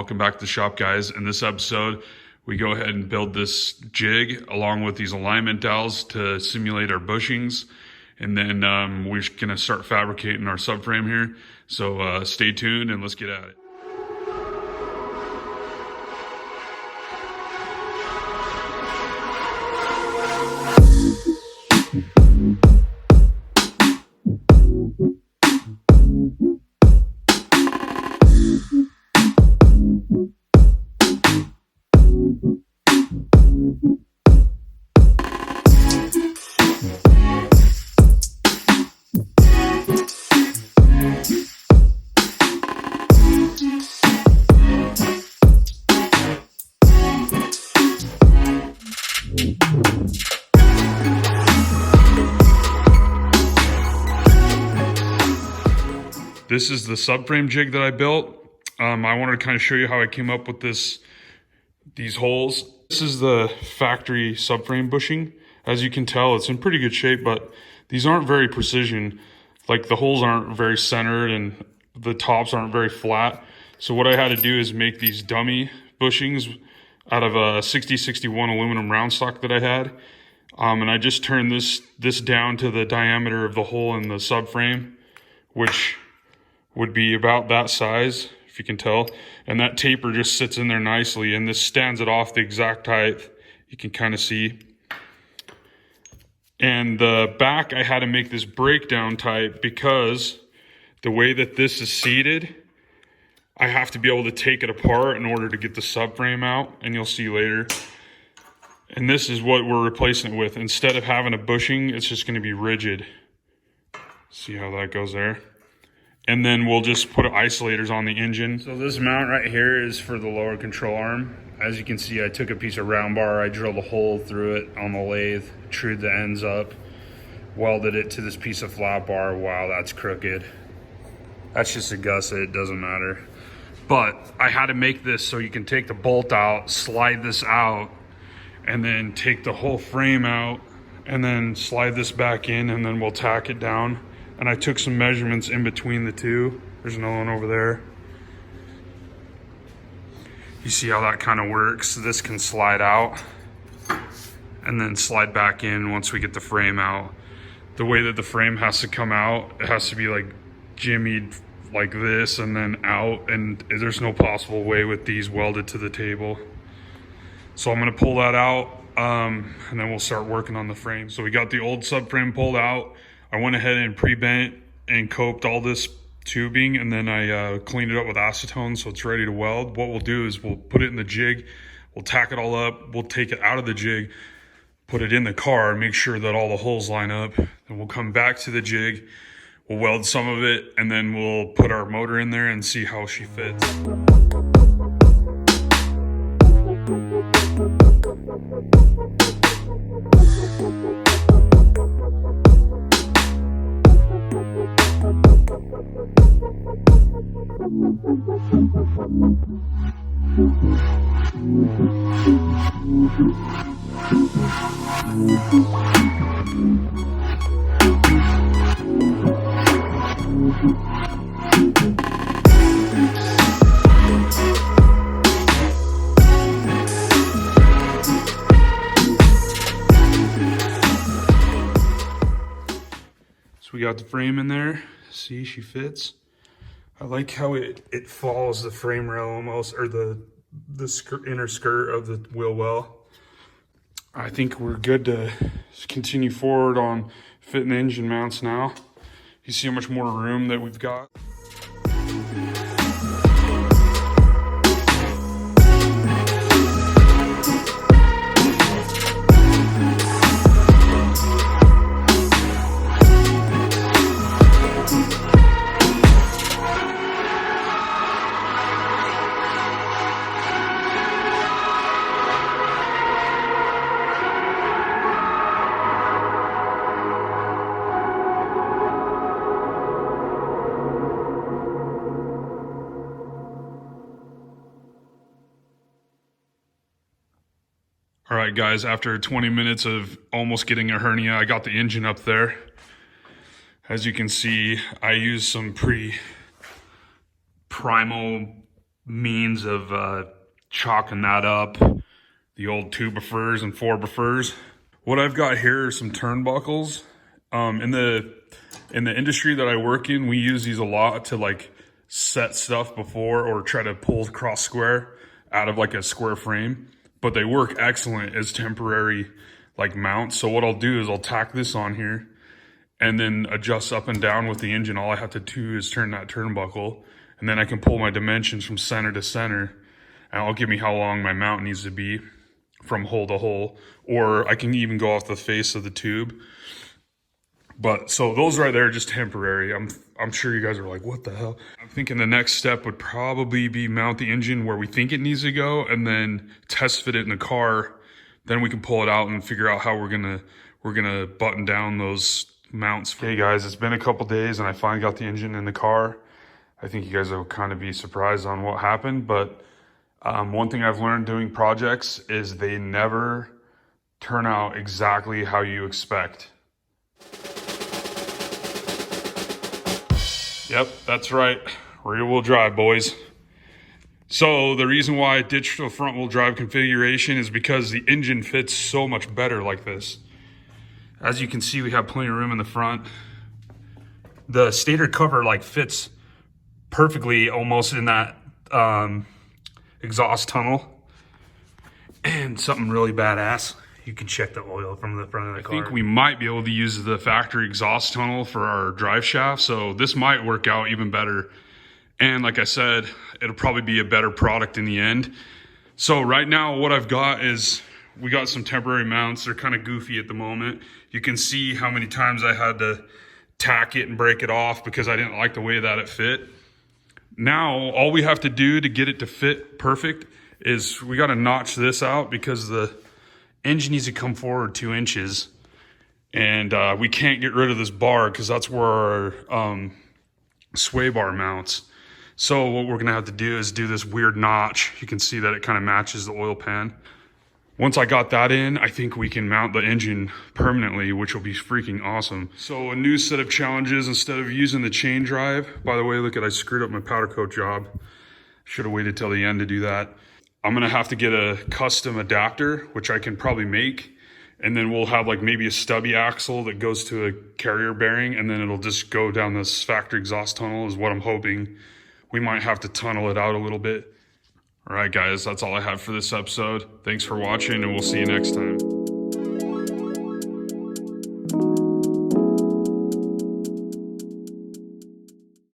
welcome back to the shop, guys. In this episode, we go ahead and build this jig along with these alignment dowels to simulate our bushings. And then we're gonna start fabricating our subframe here. So stay tuned and let's get at it. This is the subframe jig that I built. I wanted to kind of show you how I came up with these holes. This is the factory subframe bushing. As you can tell, it's in pretty good shape, but these aren't very precision. Like the holes aren't very centered and the tops aren't very flat. So what I had to do is make these dummy bushings out of a 6061 aluminum round stock that I had. And I just turned this down to the diameter of the hole in the subframe, which would be about that size, if you can tell. And that taper just sits in there nicely, and this stands it off the exact height. You can kind of see. And the back, I had to make this breakdown type because the way that this is seated, I have to be able to take it apart in order to get the subframe out, and you'll see later. And this is what we're replacing it with. Instead of having a bushing, it's just gonna be rigid. See how that goes there? And then we'll just put isolators on the engine. So this mount right here is for the lower control arm. As you can see, I took a piece of round bar, I drilled a hole through it on the lathe, trued the ends up, welded it to this piece of flat bar. Wow, that's crooked. That's just a gusset, it doesn't matter. But I had to make this so you can take the bolt out, slide this out, and then take the whole frame out, and then slide this back in, and then we'll tack it down. And I took some measurements in between the two. There's another one over there. You see how that kind of works? This can slide out and then slide back in once we get the frame out. The way that the frame has to come out, it has to be like jimmied like this and then out, and there's no possible way with these welded to the table. So I'm gonna pull that out and then we'll start working on the frame. So we got the old subframe pulled out. I went ahead and pre-bent and coped all this tubing, and then I cleaned it up with acetone so it's ready to weld. What we'll do is we'll put it in the jig, we'll tack it all up, we'll take it out of the jig, put it in the car, make sure that all the holes line up, and we'll come back to the jig, we'll weld some of it, and then we'll put our motor in there and see how she fits. So we got the frame in there. See, she fits. I like how it follows the frame rail almost, or the inner skirt of the wheel well. I think we're good to continue forward on fitting the engine mounts now. You see how much more room that we've got. All right, guys, after 20 minutes of almost getting a hernia, I got the engine up there. As you can see, I used some pretty primal means of chalking that up. The old 2x4s and 4x4s. What I've got here are some turnbuckles. In the industry that I work in, we use these a lot to like set stuff before or try to pull cross square out of like a square frame. But they work excellent as temporary like mounts. So what I'll do is I'll tack this on here and then adjust up and down with the engine. All I have to do is turn that turnbuckle, and then I can pull my dimensions from center to center, and it'll give me how long my mount needs to be from hole to hole, or I can even go off the face of the tube. But so those right there are just temporary. I'm sure you guys are like, what the hell? I'm thinking the next step would probably be mount the engine where we think it needs to go, and then test fit it in the car. Then we can pull it out and figure out how we're gonna button down those mounts. Okay guys, it's been a couple days and I finally got the engine in the car. I think you guys will kind of be surprised on what happened, but one thing I've learned doing projects is they never turn out exactly how you expect. Yep, that's right. Rear wheel drive, boys. So the reason why I ditched the front wheel drive configuration is because the engine fits so much better like this. As you can see, we have plenty of room in the front. The stator cover like fits perfectly almost in that exhaust tunnel. And something really badass, you can check the oil from the front of the car. I think we might be able to use the factory exhaust tunnel for our drive shaft, so this might work out even better. And like I said, it'll probably be a better product in the end. So right now what I've got is, we got some temporary mounts. They're kind of goofy at the moment. You can see how many times I had to tack it and break it off because I didn't like the way that it fit. Now, all we have to do to get it to fit perfect is we got to notch this out because the engine needs to come forward 2 inches. And we can't get rid of this bar because that's where our sway bar mounts. So what we're gonna have to do is do this weird notch. You can see that it kind of matches the oil pan. Once I got that in, I think we can mount the engine permanently, which will be freaking awesome. So a new set of challenges, instead of using the chain drive. By the way, look at, I screwed up my powder coat job. Should have waited till the end to do that. I'm gonna have to get a custom adapter, which I can probably make. And then we'll have like maybe a stubby axle that goes to a carrier bearing, and then it'll just go down this factory exhaust tunnel is what I'm hoping. We might have to tunnel it out a little bit. All right, guys, that's all I have for this episode. Thanks for watching, and we'll see you next time.